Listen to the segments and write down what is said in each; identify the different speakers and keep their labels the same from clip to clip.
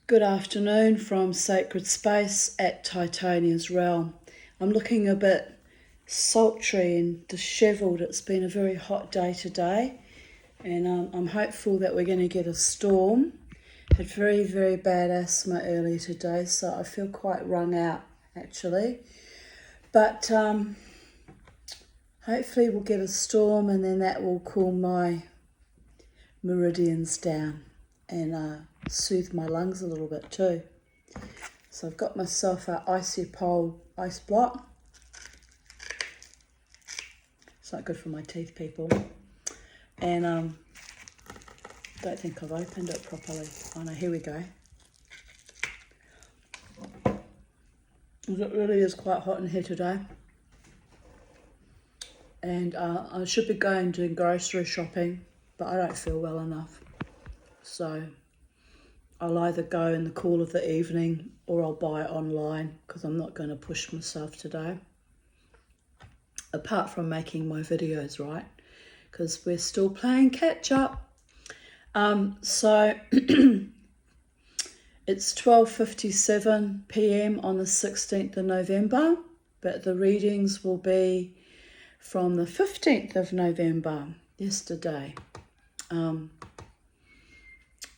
Speaker 1: Good afternoon from Sacred Space at Titania's Realm. I'm looking a bit sultry and dishevelled. It's been a very hot day today, and I'm hopeful that we're going to get a storm. Had very, very bad asthma earlier today, so I feel quite wrung out actually. But hopefully we'll get a storm, and then that will cool my meridians down and soothe my lungs a little bit too. So I've got myself a icy pole ice block. It's not good for my teeth, people. And don't think I've opened it properly. Oh no, here we go. It really is quite hot in here today. And I should be going to grocery shopping, but I don't feel well enough. So I'll either go in the cool of the evening or I'll buy it online because I'm not going to push myself today. Apart from making my videos, right? Because we're still playing catch up. So it's 12:57 p.m. on the 16th of November, but the readings will be from the 15th of November, yesterday.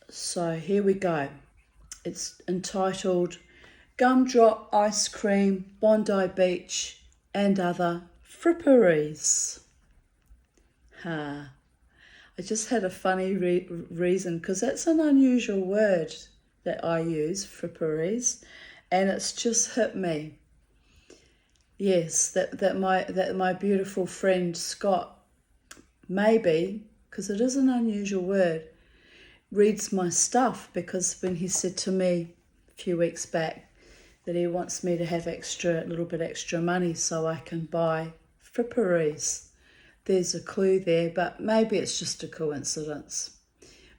Speaker 1: So here we go. It's entitled Gumdrop Ice Cream, Bondi Beach and Other Fripperies. I just had a funny reason, because that's an unusual word that I use, fripperies, and it's just hit me. Yes, that my beautiful friend Scott, maybe, because it is an unusual word, reads my stuff, because when he said to me a few weeks back that he wants me to have a little bit extra money so I can buy fripperies. There's a clue there, but maybe it's just a coincidence.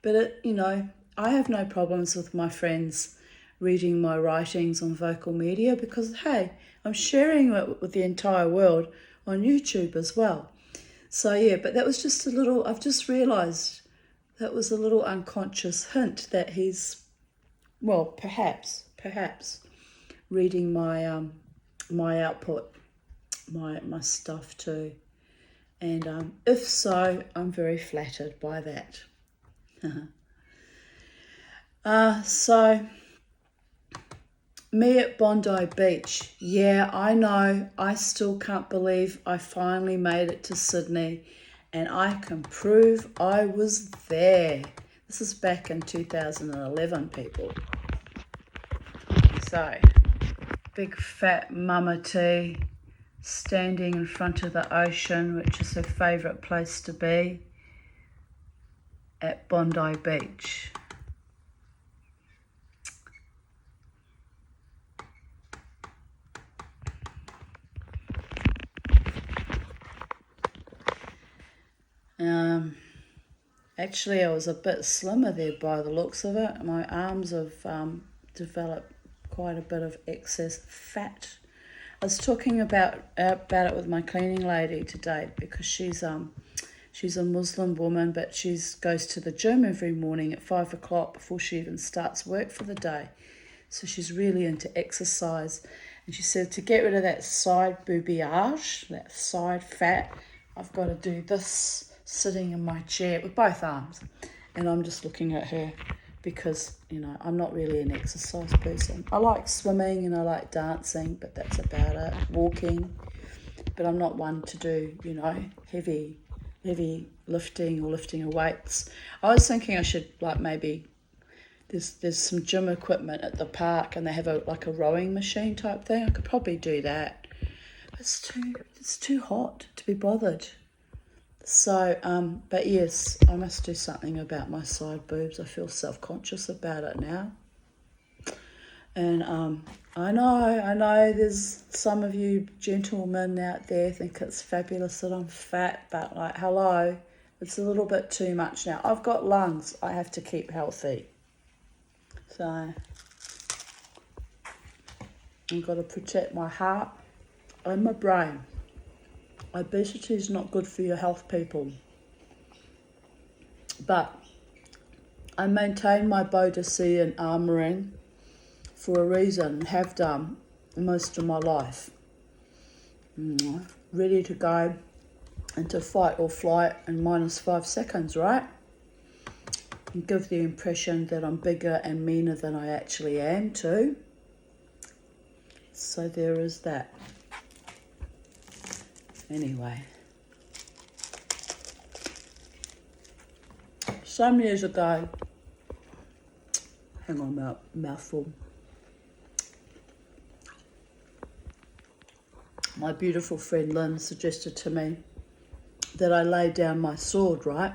Speaker 1: But I have no problems with my friends reading my writings on vocal media, because hey, I'm sharing it with the entire world on YouTube as well. So yeah, but that was just I've just realised that was a little unconscious hint that he's, well, perhaps reading my my output, my stuff too. And if so, I'm very flattered by that. So me at Bondi Beach. Yeah, I know. I still can't believe I finally made it to Sydney, and I can prove I was there. This is back in 2011, people. So, big fat mama T standing in front of the ocean, which is her favourite place to be, at Bondi Beach. Actually, I was a bit slimmer there by the looks of it. My arms have developed quite a bit of excess fat. I was talking about it with my cleaning lady today, because she's a Muslim woman, but she goes to the gym every morning at 5 o'clock before she even starts work for the day. So she's really into exercise. And she said to get rid of that side boobiage, that side fat, I've got to do this sitting in my chair with both arms. And I'm just looking at her because, I'm not really an exercise person. I like swimming and I like dancing, but that's about it. Walking. But I'm not one to do, heavy lifting or lifting of weights. I was thinking I should maybe there's some gym equipment at the park, and they have a rowing machine type thing. I could probably do that. It's too hot to be bothered. So, but yes, I must do something about my side boobs. I feel self-conscious about it now. And I know there's some of you gentlemen out there think it's fabulous that I'm fat, but hello, it's a little bit too much now. I've got lungs. I have to keep healthy. So I've got to protect my heart and my brain. Obesity is not good for your health, people. But I maintain my Bodicea armouring for a reason, have done most of my life. Ready to go into fight or flight in -5 seconds, right? And give the impression that I'm bigger and meaner than I actually am too. So there is that. Anyway. Some years ago, hang on, mouthful. My beautiful friend Lynn suggested to me that I lay down my sword, right?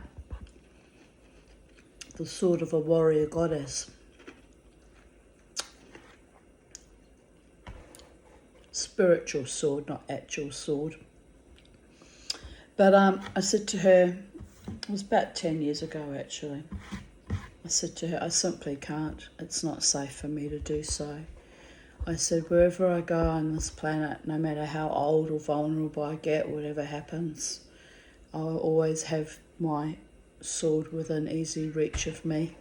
Speaker 1: The sword of a warrior goddess. Spiritual sword, not actual sword. But I said to her, it was about 10 years ago actually, I said to her, I simply can't. It's not safe for me to do so. I said, wherever I go on this planet, no matter how old or vulnerable I get, whatever happens, I'll always have my sword within easy reach of me.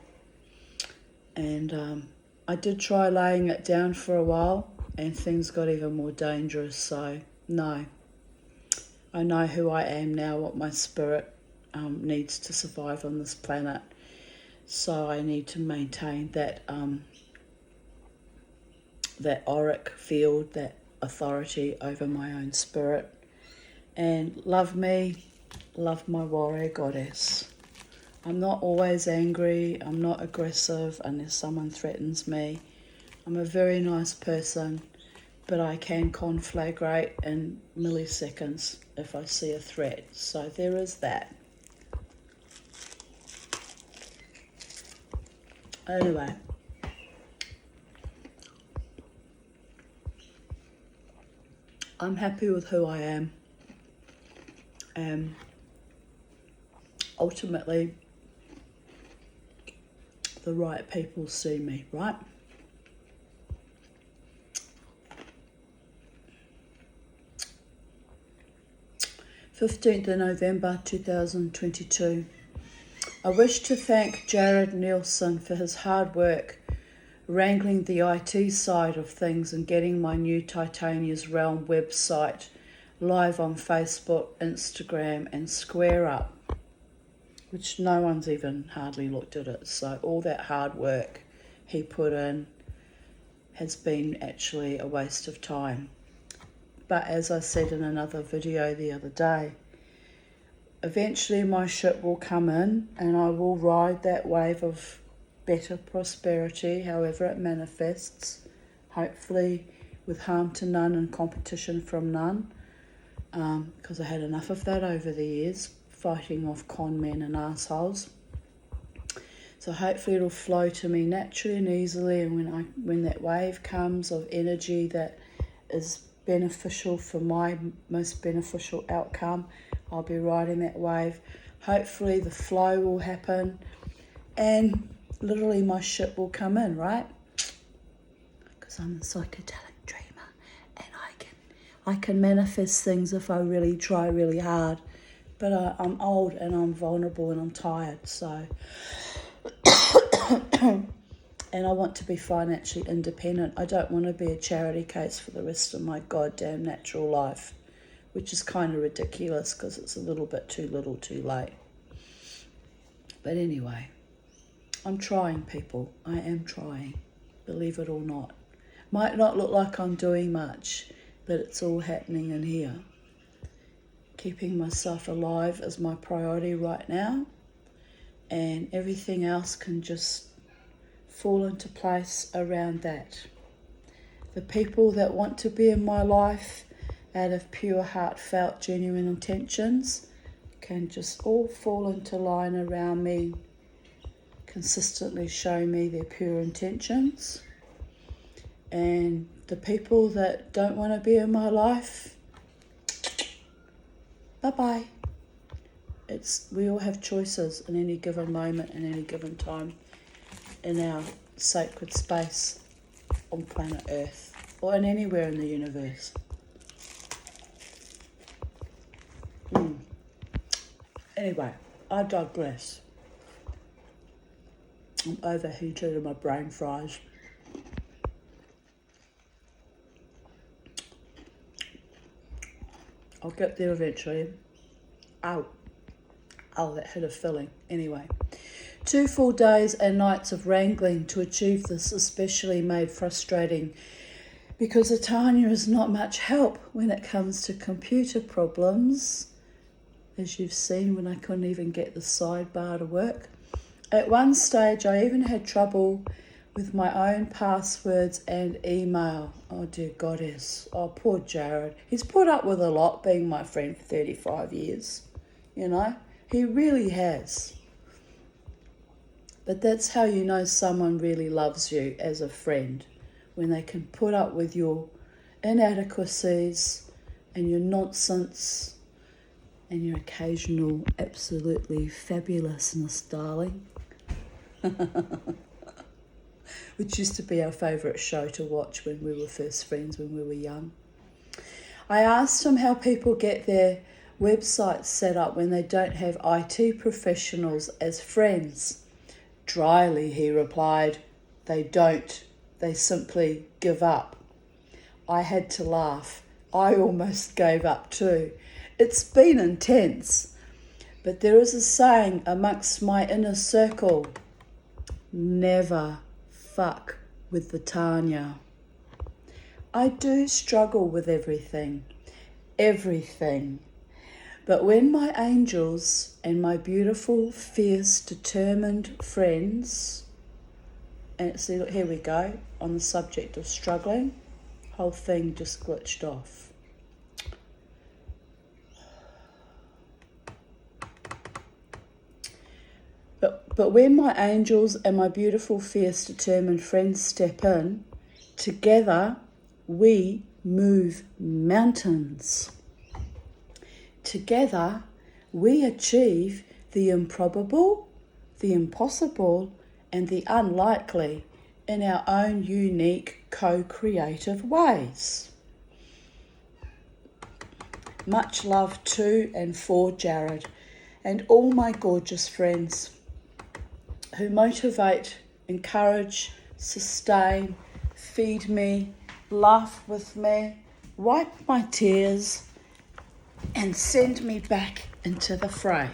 Speaker 1: And I did try laying it down for a while, and things got even more dangerous. So no, I know who I am now, what my spirit needs to survive on this planet. So I need to maintain that that auric field, that authority over my own spirit, and love me, love my warrior goddess. I'm not always angry, I'm not aggressive unless someone threatens me. I'm a very nice person, but I can conflagrate in milliseconds if I see a threat. So there is that. Anyway, I'm happy with who I am, and ultimately the right people see me, right? November 15th, 2022. I wish to thank Jared Nielsen for his hard work wrangling the IT side of things and getting my new Titania's Realm website live on Facebook, Instagram and Square Up, which no one's even hardly looked at it. So all that hard work he put in has been actually a waste of time. But as I said in another video the other day, eventually my ship will come in and I will ride that wave of better prosperity, however it manifests, hopefully with harm to none and competition from none, because I had enough of that over the years, fighting off con men and assholes. So hopefully it'll flow to me naturally and easily, and when that wave comes of energy that is beneficial for my most beneficial outcome, I'll be riding that wave. Hopefully the flow will happen and literally my ship will come in, right? Because I'm a psychedelic dreamer and I can manifest things if I really try really hard. But I'm old and I'm vulnerable and I'm tired, so and I want to be financially independent. I don't want to be a charity case for the rest of my goddamn natural life, which is kind of ridiculous because it's a little bit too little too late. But anyway, I'm trying, people. I am trying, believe it or not. Might not look like I'm doing much, but it's all happening in here. Keeping myself alive is my priority right now, and everything else can just fall into place around that. The people that want to be in my life out of pure, heartfelt, genuine intentions can just all fall into line around me, consistently show me their pure intentions. And the people that don't want to be in my life, bye-bye. We all have choices in any given moment, in any given time, in our sacred space on planet Earth, or in anywhere in the universe. Anyway, I digress. I'm overheated and my brain fries. I'll get there eventually. Oh, that had a filling. Anyway, 2 full days and nights of wrangling to achieve this especially made frustrating because Tanya is not much help when it comes to computer problems, as you've seen when I couldn't even get the sidebar to work. At one stage, I even had trouble with my own passwords and email. Oh, dear goddess. Oh, poor Jared. He's put up with a lot, being my friend for 35 years. You know, he really has. But that's how you know someone really loves you as a friend, when they can put up with your inadequacies and your nonsense and your occasional absolutely fabulousness, darling. Which used to be our favourite show to watch when we were first friends, when we were young. I asked him how people get their websites set up when they don't have IT professionals as friends. Dryly, he replied, "They don't. They simply give up." I had to laugh. I almost gave up too. It's been intense. But there is a saying amongst my inner circle: never fuck with the Tanya. I do struggle with everything. But when my angels and my beautiful, fierce, determined friends, and see, look, here we go, on the subject of struggling, whole thing just glitched off. But when my angels and my beautiful, fierce, determined friends step in, together we move mountains. Together we achieve the improbable, the impossible, and the unlikely in our own unique, co-creative ways. Much love to and for Jared and all my gorgeous friends who motivate, encourage, sustain, feed me, laugh with me, wipe my tears, and send me back into the fray.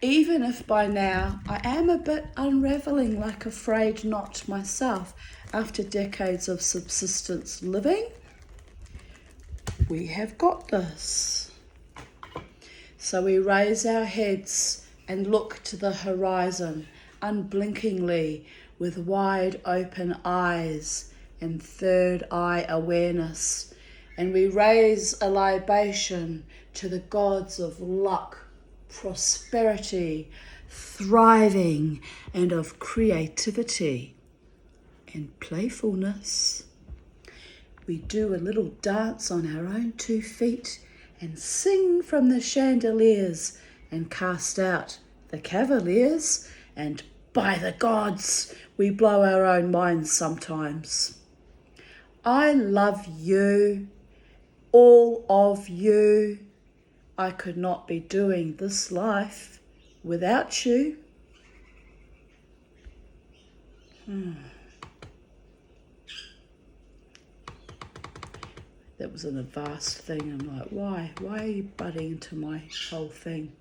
Speaker 1: Even if by now I am a bit unravelling like a frayed knot myself after decades of subsistence living, we have got this. So we raise our heads and look to the horizon unblinkingly with wide open eyes and third eye awareness, and we raise a libation to the gods of luck, prosperity, thriving, and of creativity and playfulness. We do a little dance on our own 2 feet and sing from the chandeliers and cast out the cavaliers, and by the gods, we blow our own minds sometimes. I love you, all of you. I could not be doing this life without you. That was a vast thing. I'm like, why? Why are you butting into my whole thing?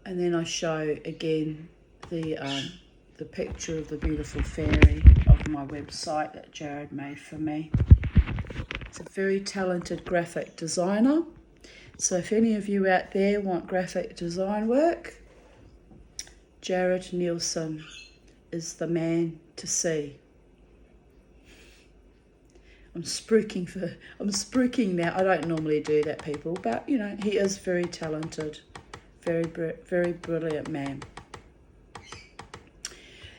Speaker 1: And then I show again the picture of the beautiful fairy of my website that Jared made for me. It's a very talented graphic designer. So if any of you out there want graphic design work, Jared Nielsen is the man to see. I'm spruiking now. I don't normally do that, people, but you know, he is very talented. Very brilliant man.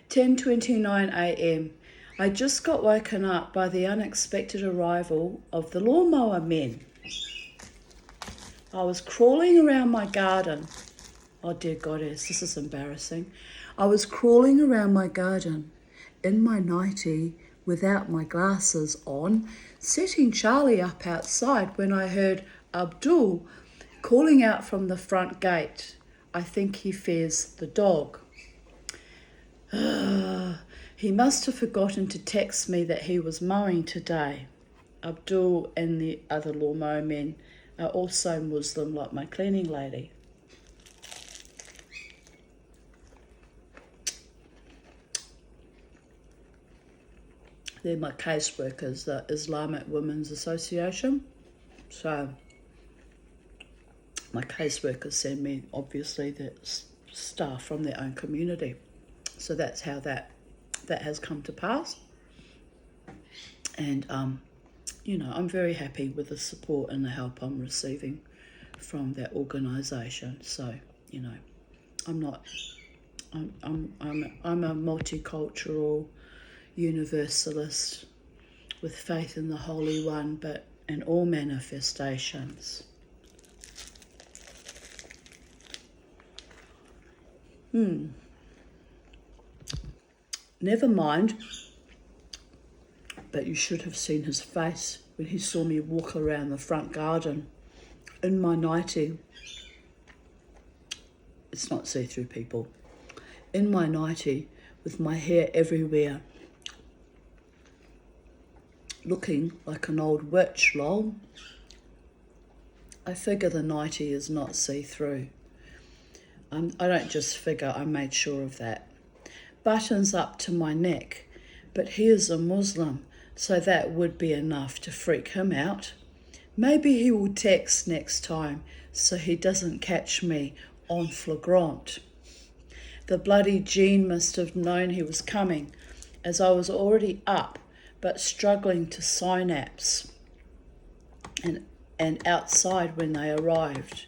Speaker 1: 10:29 a.m. I just got woken up by the unexpected arrival of the lawnmower men. I was crawling around my garden. Oh dear goddess, this is embarrassing. I was crawling around my garden in my nightie without my glasses on, setting Charlie up outside when I heard Abdul calling out from the front gate. I think he fears the dog. He He must have forgotten to text me that he was mowing today. Abdul and the other lawnmower men are also Muslim like my cleaning lady. They're my caseworkers, the Islamic Women's Association. So my caseworkers send me, obviously, the staff from their own community. So that's how that has come to pass. And, you know, I'm very happy with the support and the help I'm receiving from that organisation. So, you know, I'm a multicultural universalist with faith in the Holy One, but in all manifestations. Never mind, but you should have seen his face when he saw me walk around the front garden in my nightie. It's not see-through, people. In my nightie with my hair everywhere, looking like an old witch, lol. I figure the nightie is not see-through. I don't just figure, I made sure of that. Buttons up to my neck, but he is a Muslim, so that would be enough to freak him out. Maybe he will text next time so he doesn't catch me en flagrant. The bloody Gene must have known he was coming, as I was already up but struggling to synapse and outside when they arrived.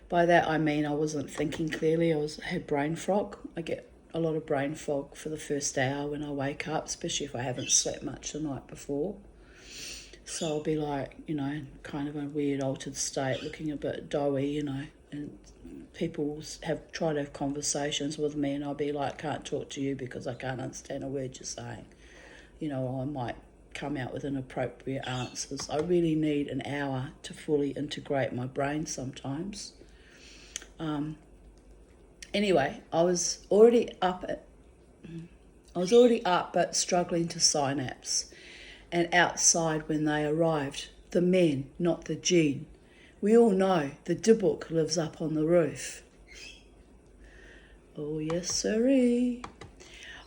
Speaker 1: By that I mean I wasn't thinking clearly. I had brain fog. I get a lot of brain fog for the first hour when I wake up, especially if I haven't slept much the night before. So I'll be like, you know, kind of a weird altered state, looking a bit doughy, you know, and people have tried to have conversations with me and I'll be like, can't talk to you because I can't understand a word you're saying. You know, I might come out with inappropriate answers. I really need an hour to fully integrate my brain sometimes. Anyway, I was already up but struggling to synapse, and outside when they arrived, the men, not the Gene. We all know the Dibuk lives up on the roof. Oh yes, sirree.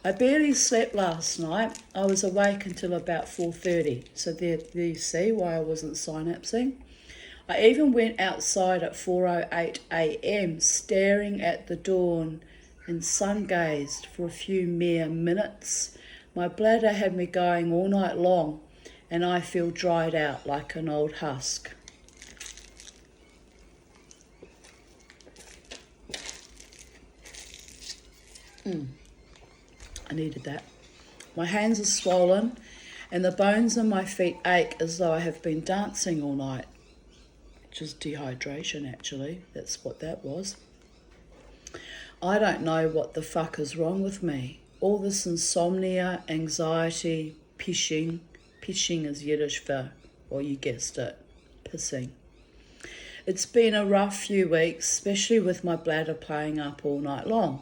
Speaker 1: I barely slept last night. I was awake until about 4:30. So there you see why I wasn't synapsing. I even went outside at 4:08 a.m. staring at the dawn and sun-gazed for a few mere minutes. My bladder had me going all night long and I feel dried out like an old husk. I needed that. My hands are swollen and the bones in my feet ache as though I have been dancing all night. Which is dehydration, actually. That's what that was. I don't know what the fuck is wrong with me. All this insomnia, anxiety, pishing. Pishing is Yiddish for, well, you guessed it, pissing. It's been a rough few weeks, especially with my bladder playing up all night long.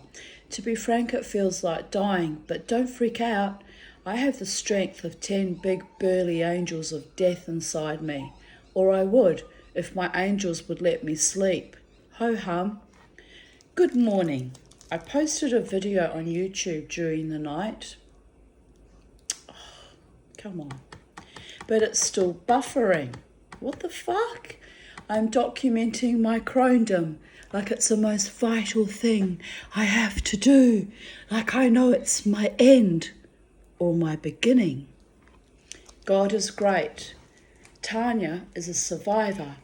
Speaker 1: To be frank, it feels like dying, but don't freak out. I have the strength of 10 big burly angels of death inside me, or I would, if my angels would let me sleep. Ho-hum. Good morning. I posted a video on YouTube during the night. Oh, come on. But it's still buffering. What the fuck? I'm documenting my crondom like it's the most vital thing I have to do. Like I know it's my end or my beginning. God is great. Tanya is a survivor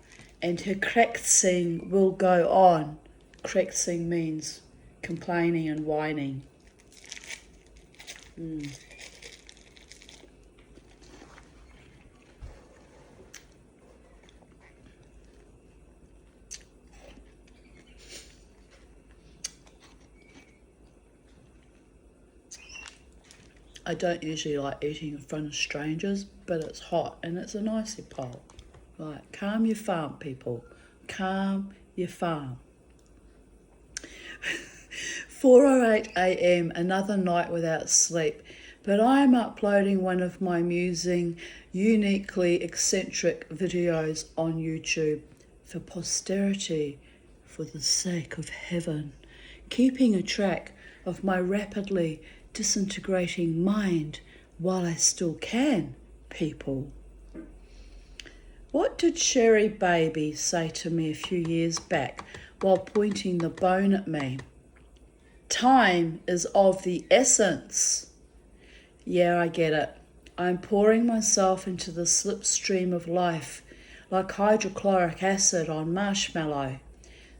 Speaker 1: and her krexing will go on. Krexing means complaining and whining. I don't usually like eating in front of strangers, but it's hot and it's a nicey pole. Right, calm your farm, people. Calm your farm. 4:08 a.m, another night without sleep, but I am uploading one of my amusing, uniquely eccentric videos on YouTube for posterity, for the sake of heaven, keeping a track of my rapidly disintegrating mind while I still can, people. What did Sherry Baby say to me a few years back while pointing the bone at me? Time is of the essence. Yeah, I get it. I'm pouring myself into the slipstream of life like hydrochloric acid on marshmallow,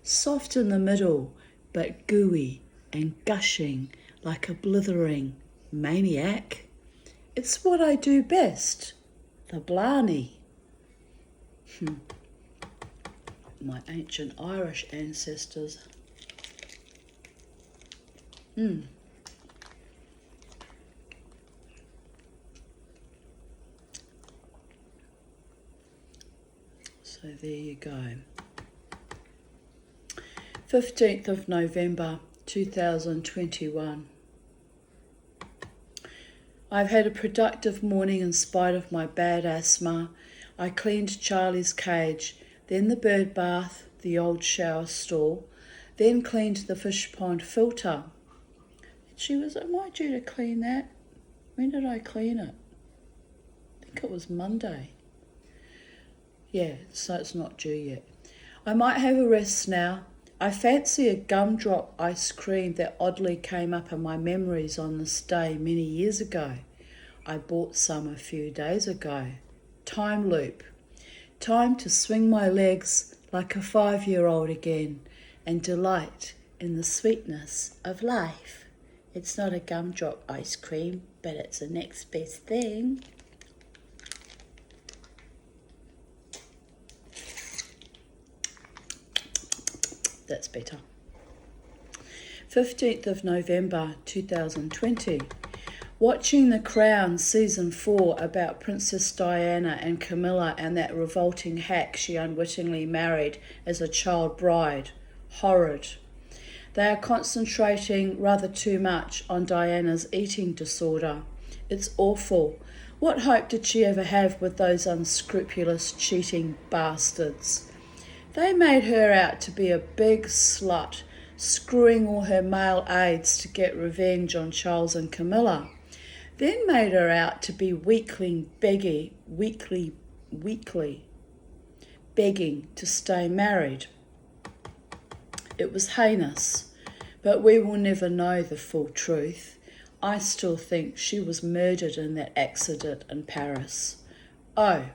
Speaker 1: soft in the middle but gooey and gushing like a blithering maniac. It's what I do best, the blarney. My ancient Irish ancestors. So there you go. 15th of November 2021. I've had a productive morning in spite of my bad asthma. I cleaned Charlie's cage, then the bird bath, the old shower stall, then cleaned the fish pond filter. Am I due to clean that? When did I clean it? I think it was Monday. Yeah, so it's not due yet. I might have a rest now. I fancy a gumdrop ice cream that oddly came up in my memories on this day many years ago. I bought some a few days ago. Time loop. Time to swing my legs like a 5-year-old again and delight in the sweetness of life. It's not a gumdrop ice cream, but it's the next best thing. That's better. 15th of November 2020. Watching The Crown Season 4 about Princess Diana and Camilla and that revolting hack she unwittingly married as a child bride. Horrid. They are concentrating rather too much on Diana's eating disorder. It's awful. What hope did she ever have with those unscrupulous, cheating bastards? They made her out to be a big slut, screwing all her male aides to get revenge on Charles and Camilla. Then made her out to be weakling begging to stay married. It was heinous, but we will never know the full truth. I still think she was murdered in that accident in Paris. Oh,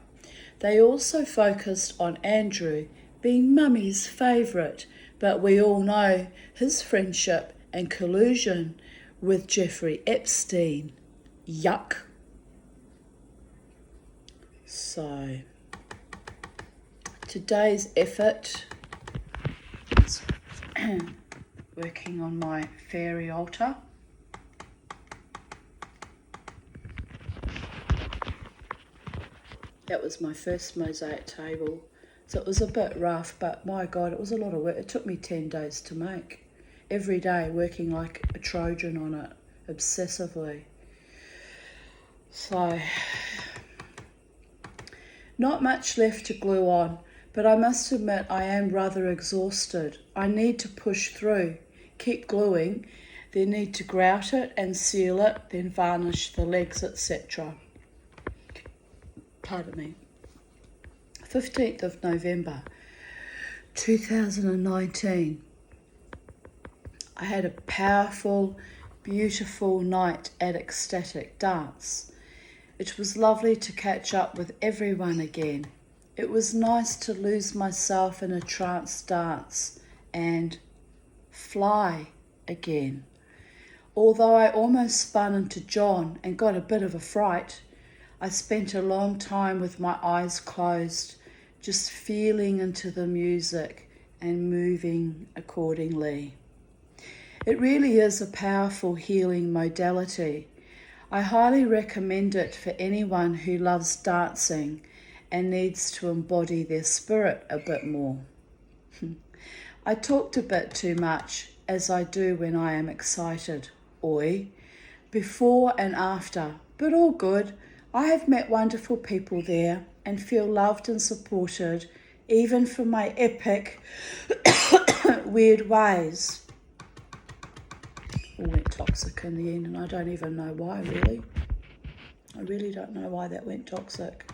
Speaker 1: they also focused on Andrew being Mummy's favourite, but we all know his friendship and collusion with Jeffrey Epstein. Yuck. So, today's effort is working on my fairy altar. That was my first mosaic table. So it was a bit rough, but my God, it was a lot of work. It took me 10 days to make. Every day working like a Trojan on it, obsessively. So, not much left to glue on, but I must admit I am rather exhausted. I need to push through, keep gluing, then need to grout it and seal it, then varnish the legs, etc. Pardon me. 15th of November 2019. I had a powerful, beautiful night at Ecstatic Dance. It was lovely to catch up with everyone again. It was nice to lose myself in a trance dance and fly again. Although I almost spun into John and got a bit of a fright, I spent a long time with my eyes closed, just feeling into the music and moving accordingly. It really is a powerful healing modality. I highly recommend it for anyone who loves dancing and needs to embody their spirit a bit more. I talked a bit too much. as I do when I am excited. Oi. Before and after, but all good. I have met wonderful people there and feel loved and supported, even for my epic, weird ways. All went toxic in the end, and I don't even know why, really. I really don't know why that went toxic.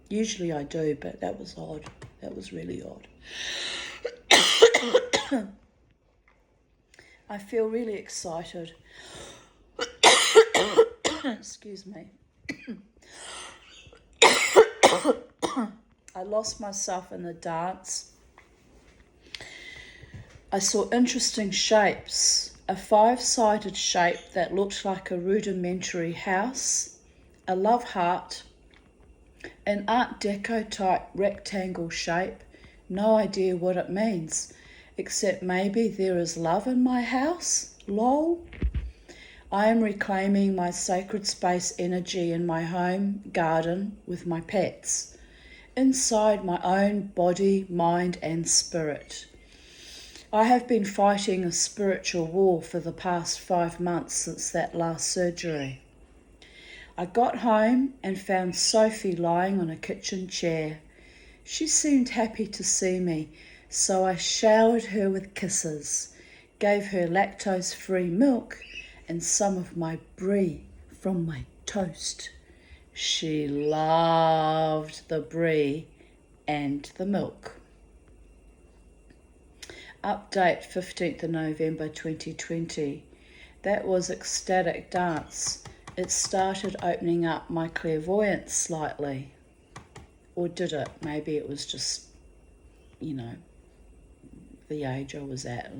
Speaker 1: Usually I do, but that was odd. That was really odd. I feel really excited. Excuse me. I lost myself in the dance. I saw interesting shapes. A 5-sided shape that looked like a rudimentary house, a love heart, an Art Deco type rectangle shape. No idea what it means, except maybe there is love in my house. Lol. I am reclaiming my sacred space energy in my home garden with my pets, inside my own body, mind and spirit. I have been fighting a spiritual war for the past 5 months since that last surgery. I got home and found Sophie lying on a kitchen chair. She seemed happy to see me, so I showered her with kisses, gave her lactose-free milk and some of my brie from my toast. She loved the brie and the milk. Update 15th of November 2020. That was ecstatic dance. It started opening up my clairvoyance slightly. Or did it? Maybe it was just, the age I was at,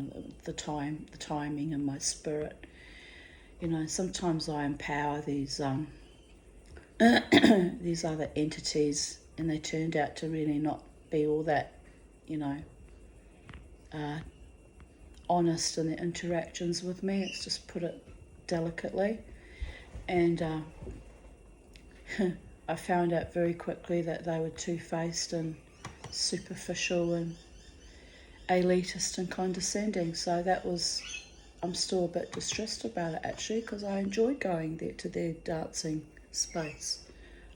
Speaker 1: the timing and my spirit. Sometimes I empower these these other entities, and they turned out to really not be all that, honest in their interactions with me. It's just put it delicately. And I found out very quickly that they were two-faced and superficial and elitist and condescending. So I'm still a bit distressed about it actually, because I enjoyed going there to their dancing space.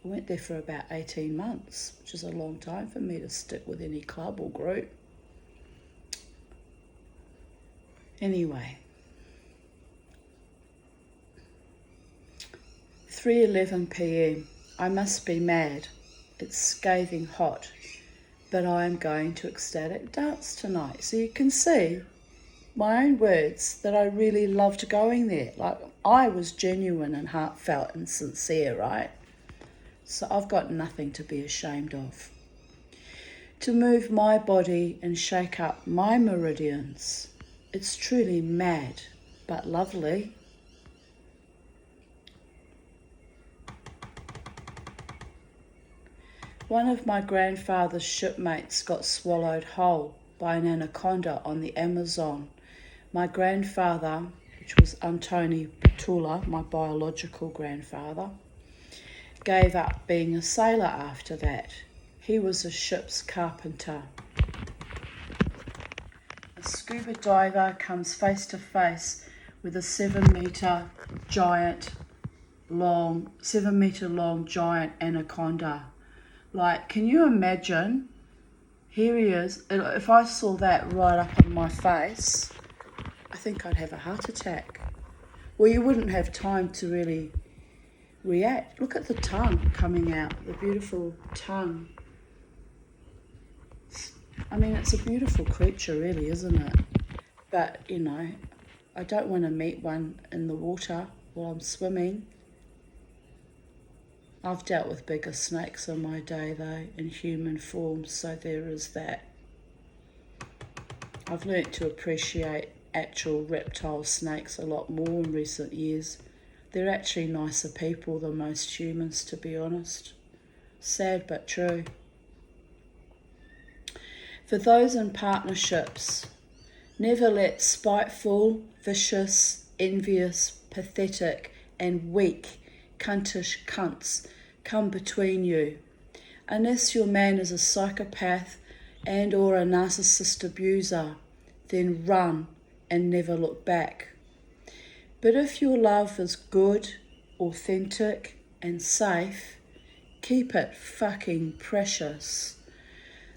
Speaker 1: I went there for about 18 months, which is a long time for me to stick with any club or group. Anyway, 3:11 p.m. I must be mad. It's scathing hot, but I am going to ecstatic dance tonight. So you can see my own words that I really loved going there. Like, I was genuine and heartfelt and sincere, right? So I've got nothing to be ashamed of. To move my body and shake up my meridians. It's truly mad, but lovely. One of my grandfather's shipmates got swallowed whole by an anaconda on the Amazon. My grandfather, which was Antoni Petula, my biological grandfather, gave up being a sailor after that. He was a ship's carpenter. A scuba diver comes face to face with a 7 metre long giant anaconda. Like, can you imagine? Here he is. If I saw that right up on my face, I think I'd have a heart attack. Well, you wouldn't have time to really react. Look at the tongue coming out, the beautiful tongue. I mean, it's a beautiful creature, really, isn't it? But, I don't want to meet one in the water while I'm swimming. I've dealt with bigger snakes in my day, though, in human form, so there is that. I've learnt to appreciate actual reptile snakes a lot more in recent years. They're actually nicer people than most humans, to be honest. Sad but true. For those in partnerships, never let spiteful, vicious, envious, pathetic, and weak, cuntish cunts come between you. Unless your man is a psychopath and or a narcissist abuser, then run and never look back. But if your love is good, authentic, and safe, keep it fucking precious.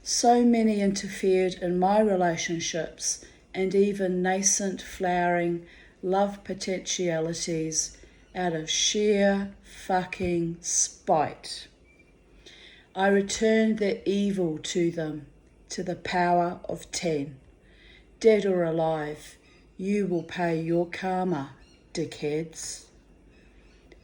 Speaker 1: So many interfered in my relationships and even nascent flowering love potentialities out of sheer fucking spite. I returned their evil to them, to the power of 10. Dead or alive, you will pay your karma, dickheads.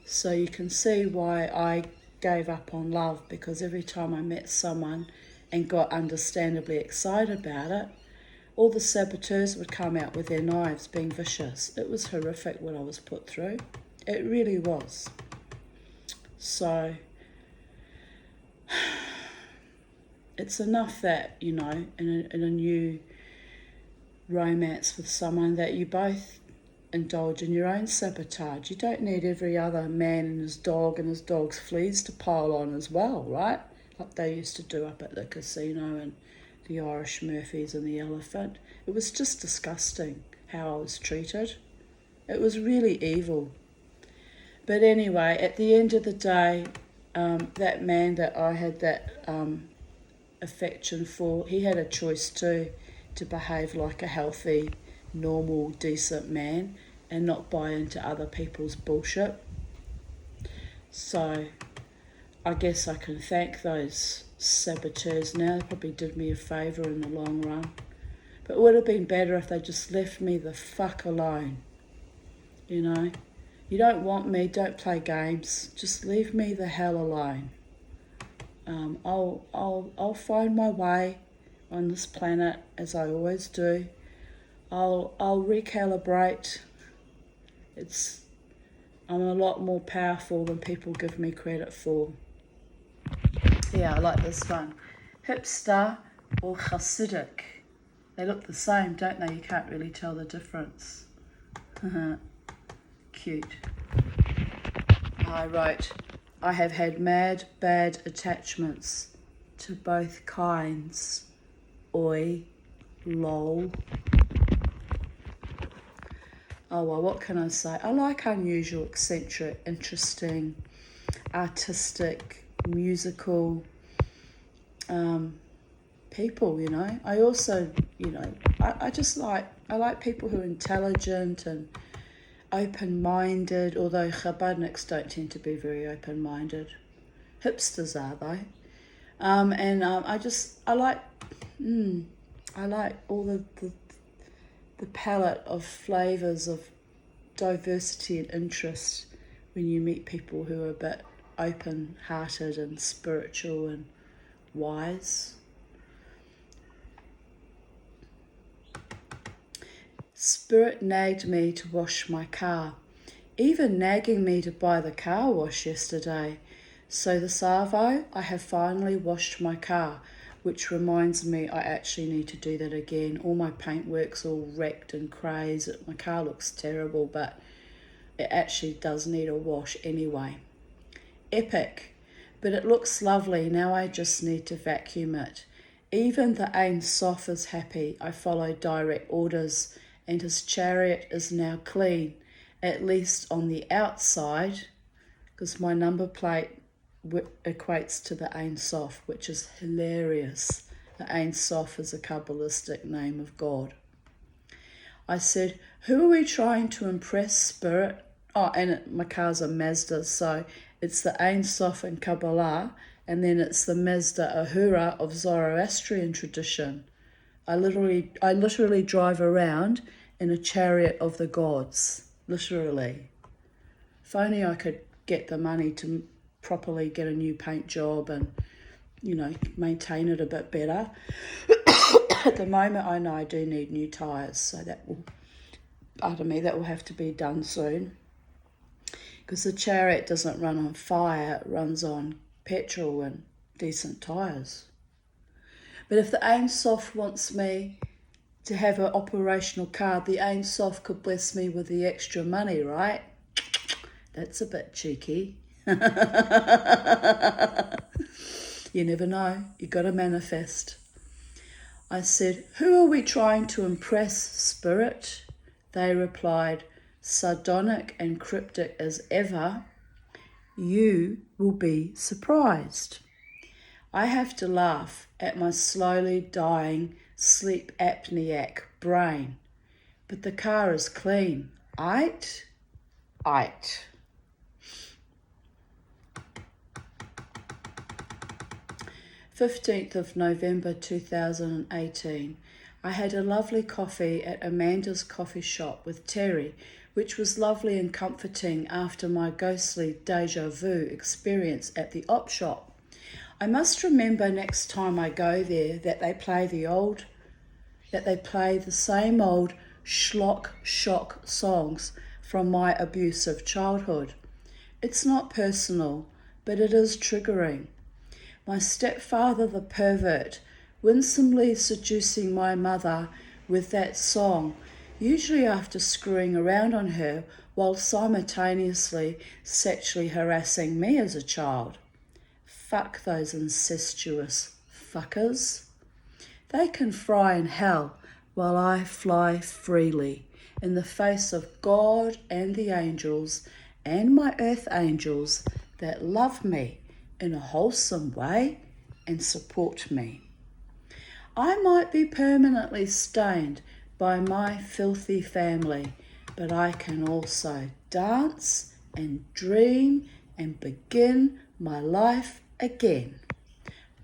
Speaker 1: So you can see why I gave up on love, because every time I met someone and got understandably excited about it, all the saboteurs would come out with their knives being vicious. It was horrific what I was put through. It really was. So it's enough that, in a new romance with someone, that you both indulge in your own sabotage. You don't need every other man and his dog's fleas to pile on as well, right? Like they used to do up at the casino and the Irish Murphys and the Elephant. It was just disgusting how I was treated. It was really evil. But anyway, at the end of the day, that man that I had that affection for, he had a choice too, to behave like a healthy, normal, decent man and not buy into other people's bullshit. So I guess I can thank those saboteurs now. They probably did me a favour in the long run. But it would have been better if they just left me the fuck alone. You don't want me, don't play games. Just leave me the hell alone. I'll find my way on this planet, as I always do. I'll recalibrate. I'm a lot more powerful than people give me credit for. Yeah, I like this one. Hipster or Hasidic. They look the same, don't they? You can't really tell the difference. Cute. I wrote, I have had mad, bad attachments to both kinds. Oi, lol. Oh, well, what can I say? I like unusual, eccentric, interesting, artistic, musical people, I also, I like people who are intelligent and open-minded, although Chabadniks don't tend to be very open-minded. Hipsters are, though. I like all the palette of flavours of diversity and interest when you meet people who are a bit open-hearted and spiritual and wise. Spirit nagged me to wash my car, even nagging me to buy the car wash yesterday. So this Arvo, I have finally washed my car, which reminds me I actually need to do that again. All my paintwork's all wrecked and crazed. My car looks terrible, but it actually does need a wash anyway. Epic, but it looks lovely. Now I just need to vacuum it. Even the Ein Sof is happy. I followed direct orders and his chariot is now clean, at least on the outside, because my number plate equates to the Ein Sof, which is hilarious. The Ein Sof is a Kabbalistic name of God. I said, who are we trying to impress, Spirit? Oh, and my car's a Mazda, so it's the Ein Sof in Kabbalah, and then it's the Mazda Ahura of Zoroastrian tradition. I literally drive around in a chariot of the gods, literally. If only I could get the money to properly get a new paint job and, maintain it a bit better. At the moment, I know I do need new tyres, so that will have to be done soon. Because the chariot doesn't run on fire, it runs on petrol and decent tyres. But if the Ein Sof wants me to have an operational car, the Ein Sof could bless me with the extra money, right? That's a bit cheeky. You never know. You got to manifest. I said, who are we trying to impress, Spirit? They replied, sardonic and cryptic as ever, you will be surprised. I have to laugh at my slowly dying sleep apneiac brain, but the car is clean. Aight? Aight. 15th of November 2018. I had a lovely coffee at Amanda's coffee shop with Terry, which was lovely and comforting after my ghostly deja vu experience at the op shop. I must remember next time I go there that they play the same old schlock shock songs from my abusive childhood. It's not personal, but it is triggering. My stepfather, the pervert, winsomely seducing my mother with that song, usually after screwing around on her while simultaneously sexually harassing me as a child. Fuck those incestuous fuckers. They can fry in hell while I fly freely in the face of God and the angels and my earth angels that love me in a wholesome way and support me. I might be permanently stained by my filthy family, but I can also dance and dream and begin my life again,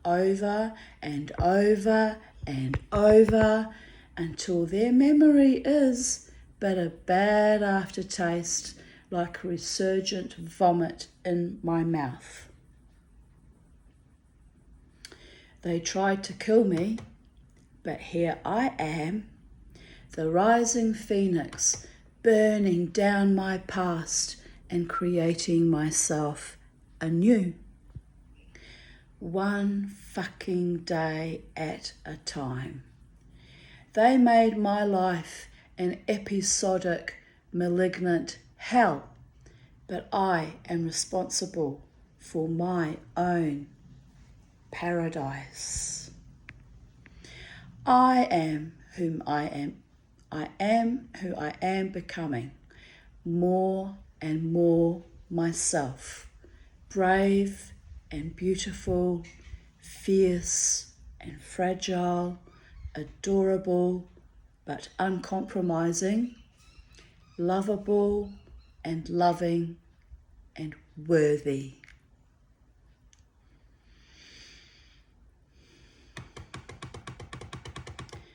Speaker 1: over and over and over, until their memory is but a bad aftertaste, like resurgent vomit in my mouth. They tried to kill me, but here I am, the rising phoenix, burning down my past and creating myself anew. One fucking day at a time. They made my life an episodic, malignant hell, but I am responsible for my own paradise. I am whom I am. I am who I am becoming, more and more myself, brave and beautiful, fierce and fragile, adorable but uncompromising, lovable and loving and worthy.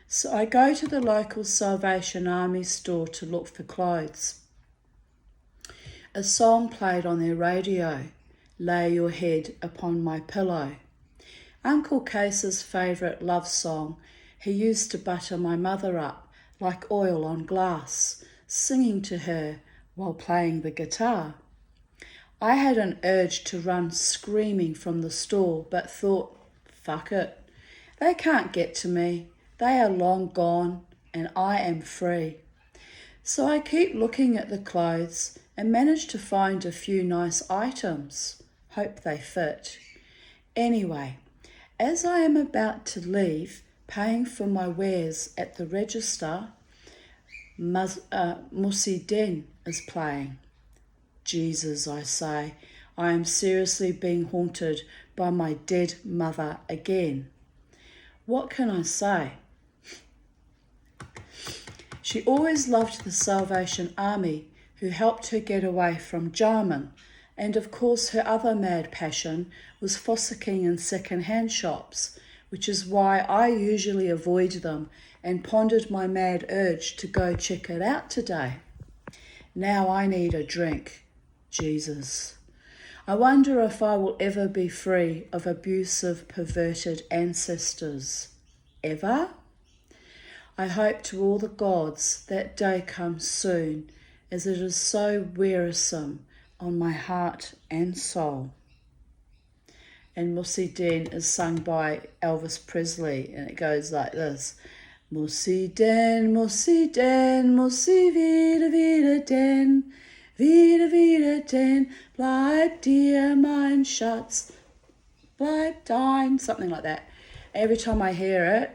Speaker 1: So I go to the local Salvation Army store to look for clothes. A song played on their radio, Lay Your Head Upon My Pillow. Uncle Case's favourite love song. He used to butter my mother up like oil on glass, singing to her while playing the guitar. I had an urge to run screaming from the store, but thought, fuck it. They can't get to me. They are long gone and I am free. So I keep looking at the clothes and manage to find a few nice items. Hope they fit. Anyway, as I am about to leave, paying for my wares at the register, Musi Den is playing. Jesus, I say, I am seriously being haunted by my dead mother again. What can I say? She always loved the Salvation Army, who helped her get away from Jarman, and of course her other mad passion was fossicking in second-hand shops, which is why I usually avoid them and pondered my mad urge to go check it out today. Now I need a drink. Jesus. I wonder if I will ever be free of abusive, perverted ancestors. Ever? I hope to all the gods that day comes soon, as it is so wearisome on my heart and soul. And Musi Den is sung by Elvis Presley, and it goes like this. Musi Den, Musi Den, Musi wieder, wieder Den, wieder, wieder Den, bleib dir mein Schatz, bleib dein, something like that. Every time I hear it,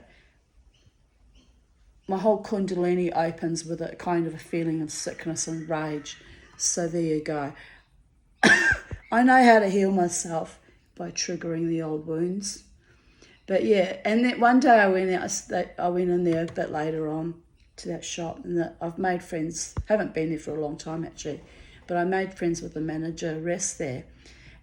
Speaker 1: my whole kundalini opens with a kind of a feeling of sickness and rage. So there you go. I know how to heal myself by triggering the old wounds. But yeah, and then one day I went in there a bit later on to that shop, and I've made friends. Haven't been there for a long time actually, but I made friends with the manager, Rest there,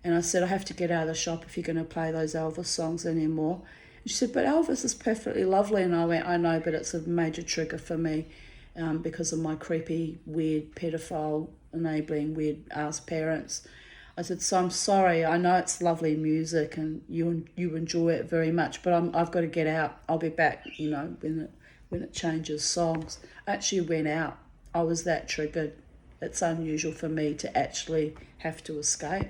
Speaker 1: and I said, I have to get out of the shop if you're going to play those Elvis songs anymore. And she said, but Elvis is perfectly lovely. And I went, I know, but it's a major trigger for me because of my creepy, weird, pedophile, enabling, weird-ass parents. I said, so I'm sorry, I know it's lovely music and you enjoy it very much, but I've got to get out. I'll be back, when it changes songs. I actually went out. I was that triggered. It's unusual for me to actually have to escape.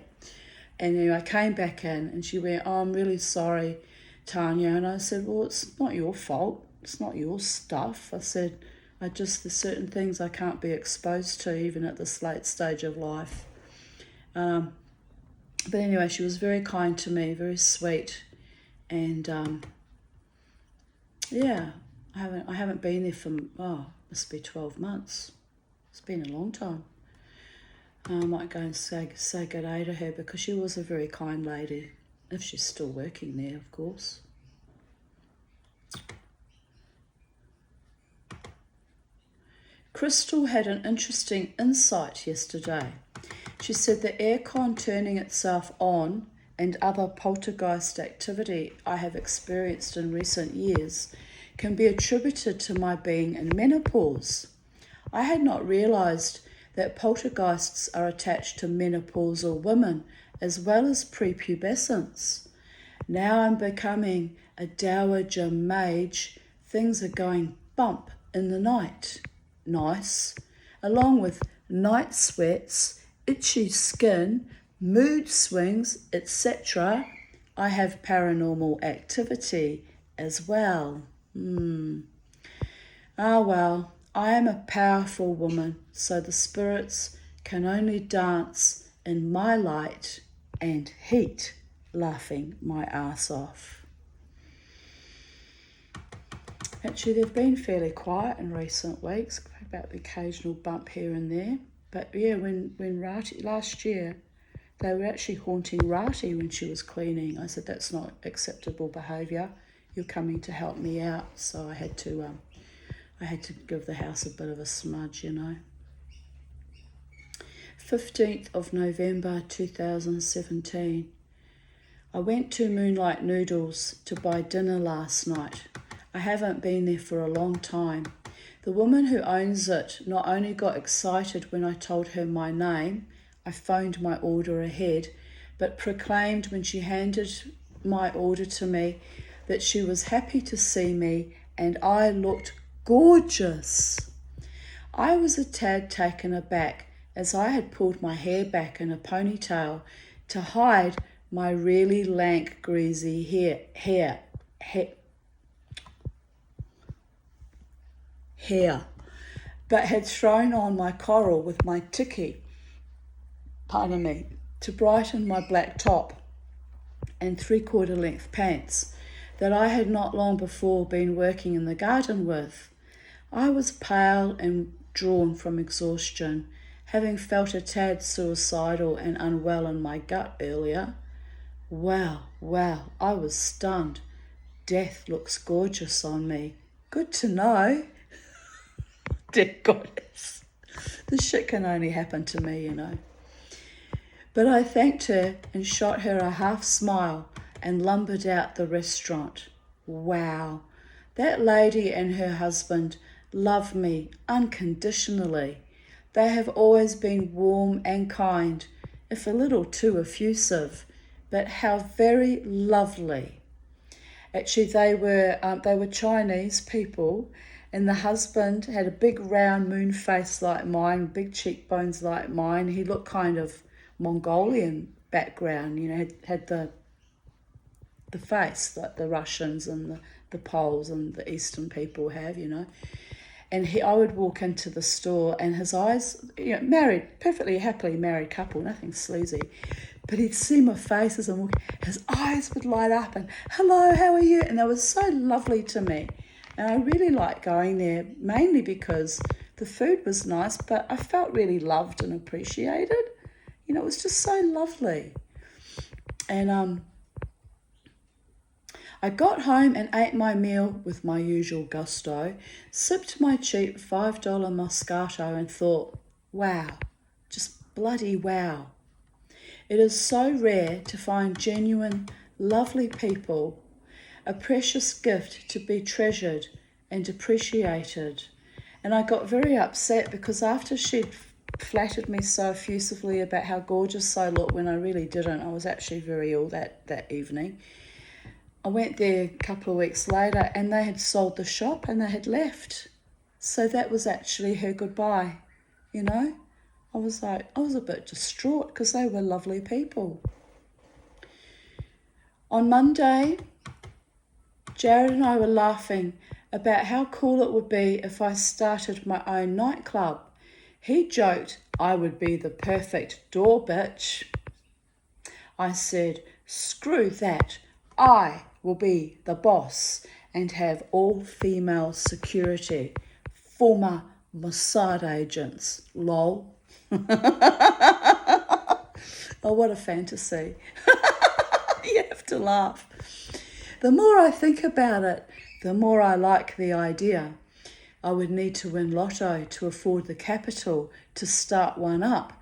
Speaker 1: And anyway, I came back in and she went, oh, I'm really sorry, Tanya. And I said, well, it's not your fault. It's not your stuff. I said, there's certain things I can't be exposed to even at this late stage of life. But anyway, she was very kind to me, very sweet. And yeah, I haven't been there for, must be 12 months. It's been a long time. I might go and say good day to her because she was a very kind lady, if she's still working there, of course. Crystal had an interesting insight yesterday. She said the aircon turning itself on and other poltergeist activity I have experienced in recent years can be attributed to my being in menopause. I had not realised that poltergeists are attached to menopausal women as well as prepubescence. Now I'm becoming a dowager mage. Things are going bump in the night. Nice. Along with night sweats, itchy skin, mood swings, etc. I have paranormal activity as well. Ah well, I am a powerful woman, so the spirits can only dance in my light and heat, laughing my ass off. Actually, they've been fairly quiet in recent weeks, about the occasional bump here and there. But yeah, when Rati, last year, they were actually haunting Rati when she was cleaning. I said, that's not acceptable behaviour. You're coming to help me out. So I had to give the house a bit of a smudge, 15th of November 2017. I went to Moonlight Noodles to buy dinner last night. I haven't been there for a long time. The woman who owns it not only got excited when I told her my name, I phoned my order ahead, but proclaimed when she handed my order to me that she was happy to see me and I looked gorgeous. I was a tad taken aback as I had pulled my hair back in a ponytail to hide my really lank, greasy hair, but had thrown on my coral with my tiki, to brighten my black top and 3/4 length pants that I had not long before been working in the garden with. I was pale and drawn from exhaustion, having felt a tad suicidal and unwell in my gut earlier. Wow, I was stunned. Death looks gorgeous on me. Good to know. Dear goddess. This shit can only happen to me, But I thanked her and shot her a half smile and lumbered out the restaurant. Wow, that lady and her husband love me unconditionally. They have always been warm and kind, if a little too effusive, but how very lovely. Actually, they were Chinese people, and the husband had a big round moon face like mine, big cheekbones like mine. He looked kind of Mongolian background, had the face like the Russians and the Poles and the Eastern people have, And I would walk into the store and his eyes, married, perfectly happily married couple, nothing sleazy, but he'd see my face and his eyes would light up and, hello, how are you? And they were so lovely to me. And I really liked going there, mainly because the food was nice, but I felt really loved and appreciated. You know, it was just so lovely. And I got home and ate my meal with my usual gusto, sipped my cheap $5 Moscato and thought, wow, just bloody wow. It is so rare to find genuine, lovely people, a precious gift to be treasured and appreciated. And I got very upset because after she'd flattered me so effusively about how gorgeous I looked when I really didn't, I was actually very ill that evening. I went there a couple of weeks later and they had sold the shop and they had left. So that was actually her goodbye, you know. I was a bit distraught because they were lovely people. On Monday, Jared and I were laughing about how cool it would be if I started my own nightclub. He joked I would be the perfect door bitch. I said, screw that. I will be the boss and have all female security. Former Mossad agents. Lol. Oh, what a fantasy. You have to laugh. The more I think about it, the more I like the idea. I would need to win lotto to afford the capital to start one up.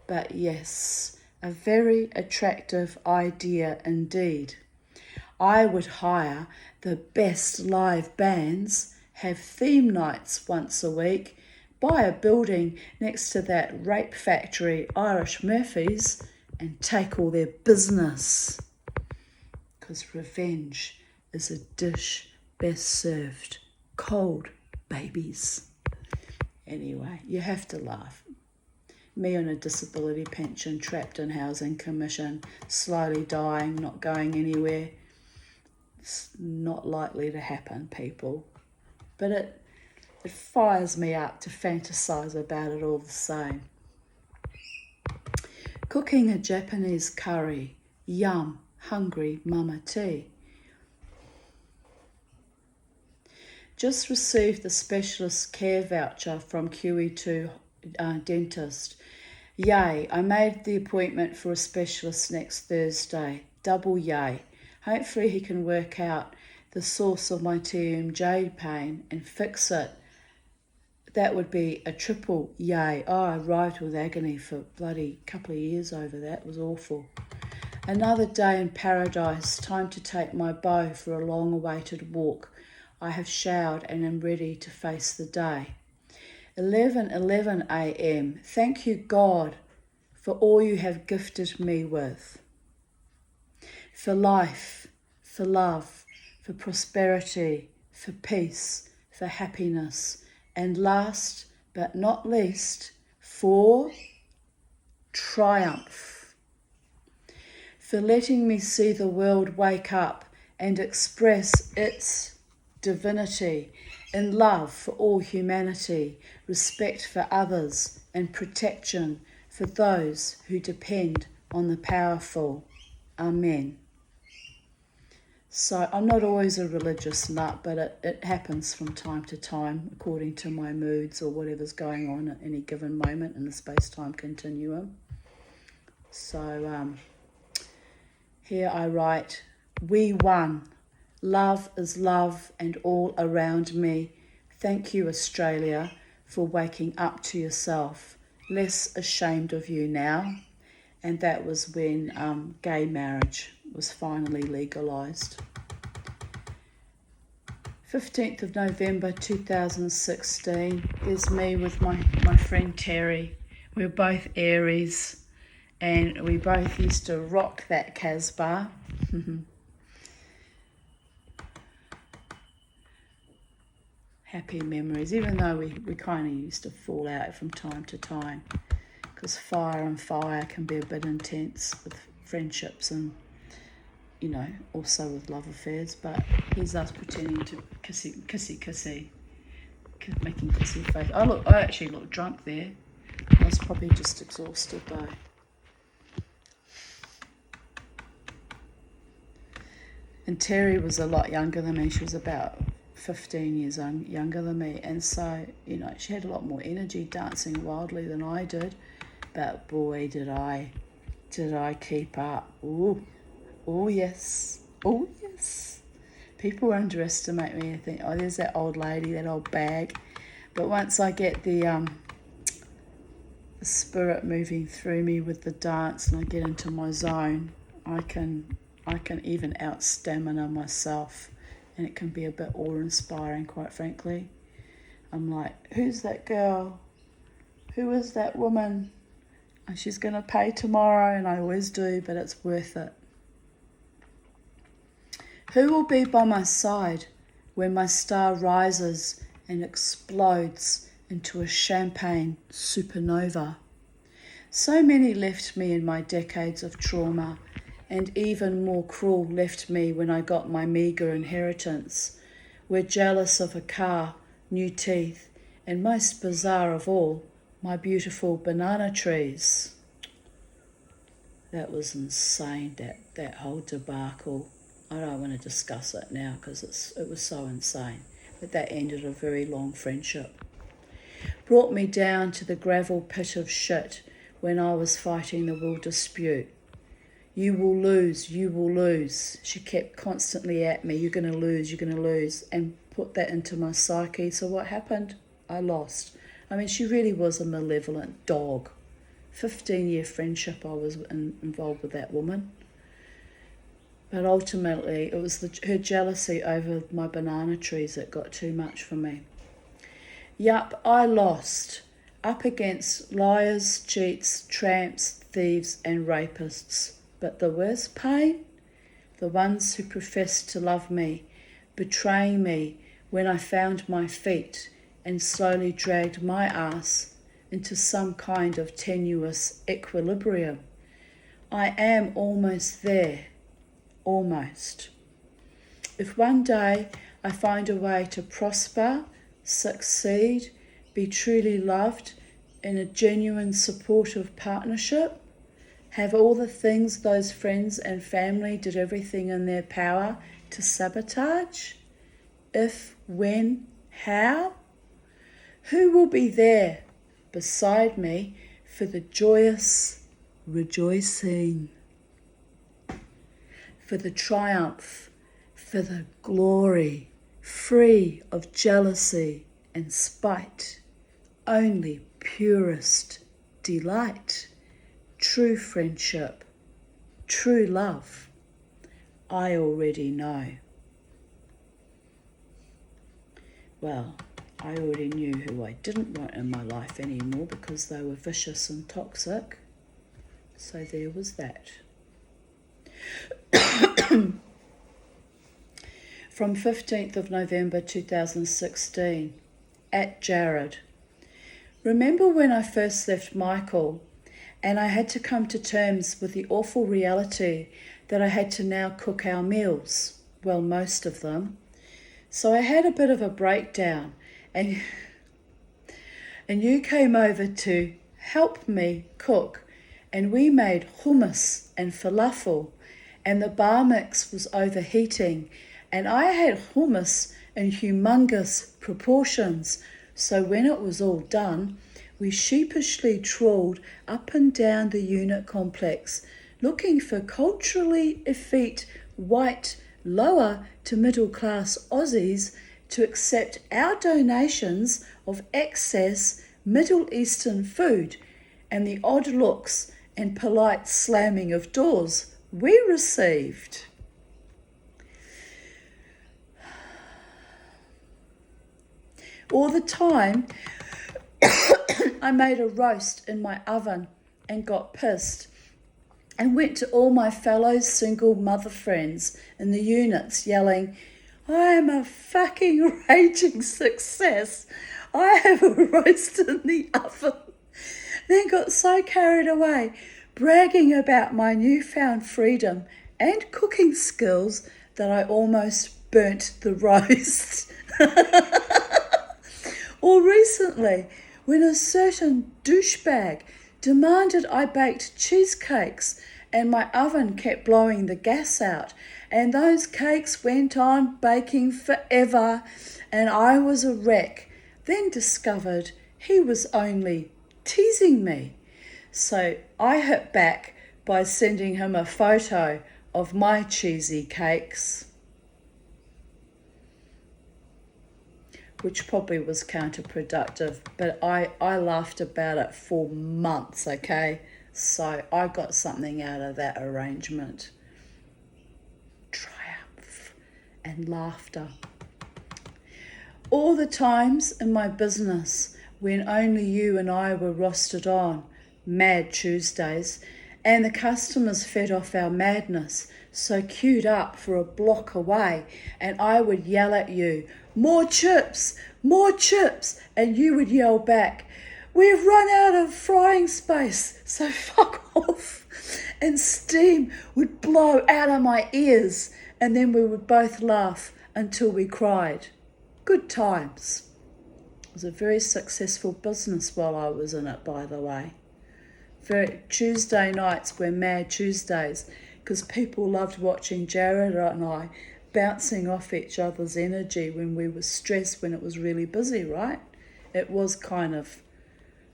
Speaker 1: But yes, a very attractive idea indeed. I would hire the best live bands, have theme nights once a week, buy a building next to that rape factory Irish Murphys and take all their business. Because revenge is a dish best served cold, babies. Anyway, you have to laugh. Me on a disability pension, trapped in housing commission, slowly dying, not going anywhere. It's not likely to happen, people. But it fires me up to fantasize about it all the same. Cooking a Japanese curry. Yum, hungry mama tea. Just received the specialist care voucher from QE2 dentist. Yay, I made the appointment for a specialist next Thursday. Double yay. Hopefully he can work out the source of my TMJ pain and fix it. That would be a triple yay. Oh, I writhed with agony for bloody couple of years over that. It was awful. Another day in paradise. Time to take my beau for a long-awaited walk. I have showered and am ready to face the day. 11:11 a.m. Thank you, God, for all you have gifted me with. For life, for love, for prosperity, for peace, for happiness, and last but not least, for triumph. For letting me see the world wake up and express its divinity in love for all humanity, respect for others, and protection for those who depend on the powerful. Amen. So I'm not always a religious nut, but it happens from time to time according to my moods or whatever's going on at any given moment in the space-time continuum. So here I write, we won. Love is love and all around me. Thank you, Australia, for waking up to yourself. Less ashamed of you now. And that was when gay marriage was finally legalised. 15th of November 2016, there's me with my friend Terry. We're both Aries and we both used to rock that Casbah. Happy memories, even though we kind of used to fall out from time to time. Because fire and fire can be a bit intense with friendships and, you know, also with love affairs. But here's us pretending to kissy, making kissy face. I actually looked drunk there. I was probably just exhausted though. And Terry was a lot younger than me. She was about 15 years younger than me, and so, you know, she had a lot more energy dancing wildly than I did, but boy, did I keep up. Ooh, oh yes, oh yes. People underestimate me and think, oh, there's that old lady, that old bag. But once I get the spirit moving through me with the dance and I get into my zone, I can even out stamina myself, and it can be a bit awe-inspiring, quite frankly. I'm like, who's that girl? Who is that woman? And she's going to pay tomorrow, and I always do, but it's worth it. Who will be by my side when my star rises and explodes into a champagne supernova? So many left me in my decades of trauma, and even more cruel left me when I got my meagre inheritance. We're jealous of a car, new teeth, and most bizarre of all, my beautiful banana trees. That was insane, that whole debacle. I don't want to discuss it now because it was so insane. But that ended a very long friendship. Brought me down to the gravel pit of shit when I was fighting the will dispute. You will lose, you will lose. She kept constantly at me, you're going to lose, you're going to lose, and put that into my psyche. So what happened? I lost. I mean, she really was a malevolent dog. 15-year friendship I was involved with that woman. But ultimately, it was her jealousy over my banana trees that got too much for me. Yup, I lost. Up against liars, cheats, tramps, thieves and rapists. But the worst pain? The ones who professed to love me, betraying me when I found my feet and slowly dragged my ass into some kind of tenuous equilibrium. I am almost there. Almost. If one day I find a way to prosper, succeed, be truly loved in a genuine supportive partnership, have all the things those friends and family did everything in their power to sabotage, if, when, how, who will be there beside me for the joyous rejoicing, for the triumph, for the glory, free of jealousy and spite, only purest delight, true friendship, true love, I already know. Well, I already knew who I didn't want in my life anymore because they were vicious and toxic. So there was that. From 15th of November 2016, at Jared. Remember when I first left Michael and I had to come to terms with the awful reality that I had to now cook our meals, well, most of them. So I had a bit of a breakdown and you came over to help me cook, and we made hummus and falafel, and the bar mix was overheating, and I had hummus in humongous proportions. So when it was all done, we sheepishly trawled up and down the unit complex, looking for culturally effete, white, lower to middle class Aussies to accept our donations of excess Middle Eastern food and the odd looks and polite slamming of doors we received. All the time, I made a roast in my oven and got pissed and went to all my fellow single mother friends in the units yelling, I am a fucking raging success. I have a roast in the oven. Then got so carried away, bragging about my newfound freedom and cooking skills that I almost burnt the roast. Or recently, when a certain douchebag demanded I baked cheesecakes and my oven kept blowing the gas out, and those cakes went on baking forever, and I was a wreck. Then discovered he was only teasing me. So I hit back by sending him a photo of my cheesy cakes, which probably was counterproductive, but I laughed about it for months, okay? So I got something out of that arrangement. Triumph and laughter. All the times in my business when only you and I were rostered on, Mad Tuesdays, and the customers fed off our madness, so queued up for a block away, and I would yell at you, more chips, and you would yell back, we've run out of frying space, so fuck off, and steam would blow out of my ears, and then we would both laugh until we cried. Good times. It was a very successful business while I was in it, by the way. Tuesday nights were Mad Tuesdays because people loved watching Jared and I bouncing off each other's energy when we were stressed, when it was really busy, right? It was a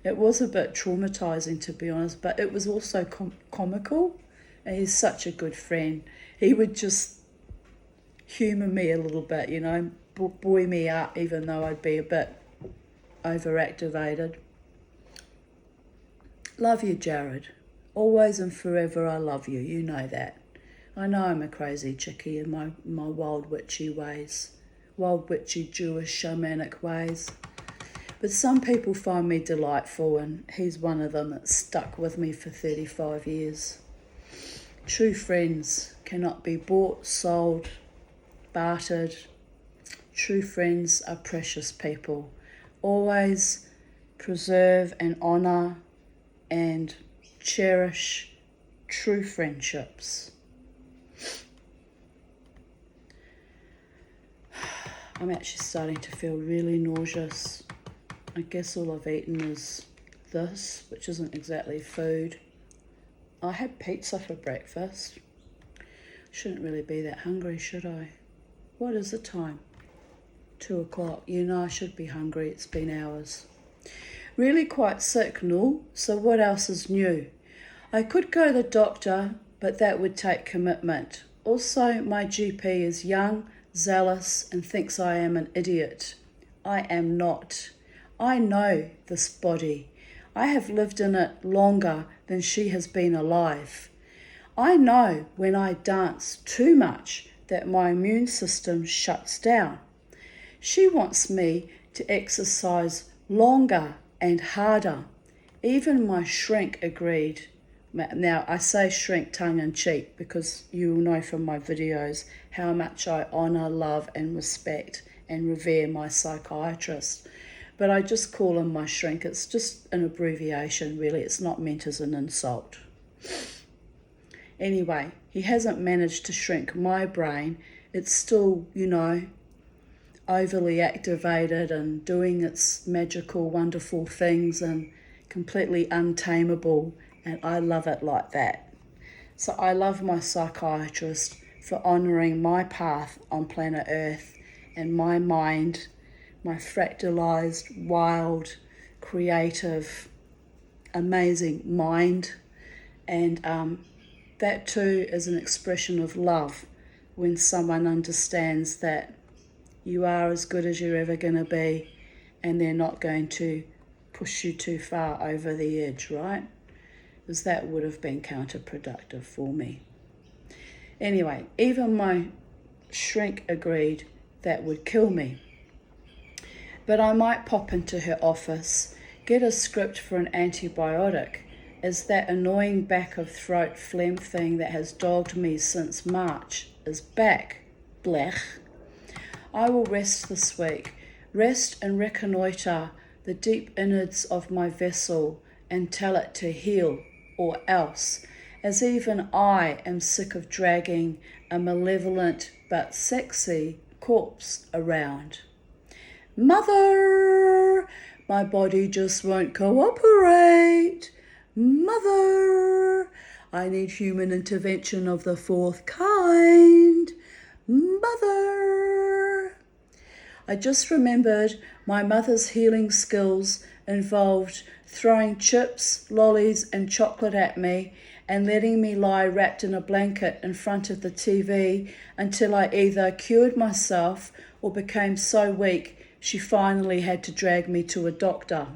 Speaker 1: bit traumatizing, to be honest, but it was also comical, and he's such a good friend. He would just humour me a little bit, you know, buoy me up even though I'd be a bit overactivated. Love you, Jared. Always and forever I love you. You know that. I know I'm a crazy chickie in my wild witchy ways. Wild witchy Jewish shamanic ways. But some people find me delightful, and he's one of them that's stuck with me for 35 years. True friends cannot be bought, sold, bartered. True friends are precious people. Always preserve and honour and cherish true friendships. I'm actually starting to feel really nauseous. I guess all I've eaten is this, which isn't exactly food. I had pizza for breakfast. Shouldn't really be that hungry, should I? What is the time? 2 o'clock. You know I should be hungry. It's been hours. Really quite sick, no? So what else is new? I could go to the doctor, but that would take commitment. Also, my GP is young, zealous, and thinks I am an idiot. I am not. I know this body. I have lived in it longer than she has been alive. I know when I dance too much that my immune system shuts down. She wants me to exercise longer and harder. Even my shrink agreed. Now, I say shrink tongue in cheek because you will know from my videos how much I honour, love and respect and revere my psychiatrist. But I just call him my shrink. It's just an abbreviation, really. It's not meant as an insult. Anyway, he hasn't managed to shrink my brain. It's still, you know, overly activated and doing its magical, wonderful things and completely untamable, and I love it like that. So I love my psychiatrist for honouring my path on planet Earth and my mind, my fractalised, wild, creative, amazing mind, and that too is an expression of love when someone understands that you are as good as you're ever going to be and they're not going to push you too far over the edge, right? Because that would have been counterproductive for me. Anyway, even my shrink agreed that would kill me. But I might pop into her office, get a script for an antibiotic, as that annoying back of throat phlegm thing that has dogged me since March is back. Blech. I will rest this week, rest and reconnoitre the deep innards of my vessel and tell it to heal, or else, as even I am sick of dragging a malevolent but sexy corpse around. Mother, my body just won't cooperate. Mother, I need human intervention of the fourth kind. Mother. I just remembered my mother's healing skills involved throwing chips, lollies and chocolate at me and letting me lie wrapped in a blanket in front of the TV until I either cured myself or became so weak she finally had to drag me to a doctor.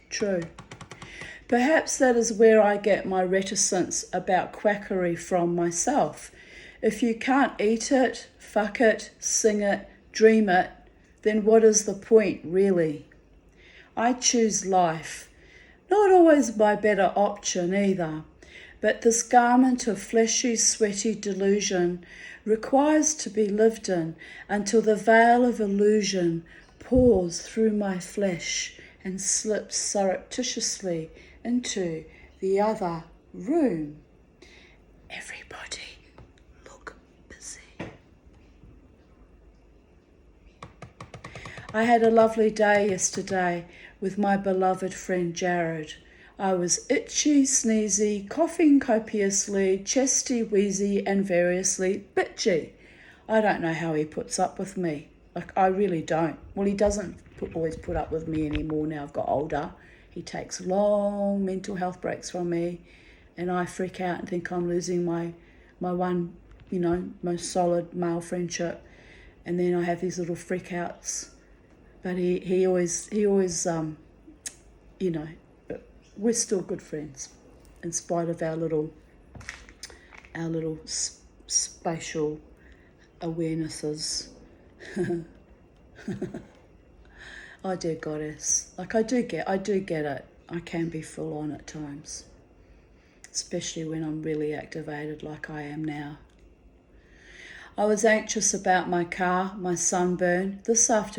Speaker 1: True. Perhaps that is where I get my reticence about quackery from myself. If you can't eat it, fuck it, sing it, dream it, then what is the point, really? I choose life. Not always my better option either, but this garment of fleshy, sweaty delusion requires to be lived in until the veil of illusion pours through my flesh and slips surreptitiously into the other room. Everybody look busy. I had a lovely day yesterday with my beloved friend Jared. I was itchy, sneezy, coughing copiously, chesty, wheezy, and variously bitchy. I don't know how he puts up with me. Like, I really don't. Well, he doesn't always put up with me anymore now I've got older. He takes long mental health breaks from me, and I freak out and think I'm losing my one, most solid male friendship. And then I have these little freakouts. But he always, we're still good friends, in spite of our little spatial awarenesses. Oh dear goddess, like I do get it. I can be full on at times, especially when I'm really activated like I am now. I was anxious about my car, my sunburn. This after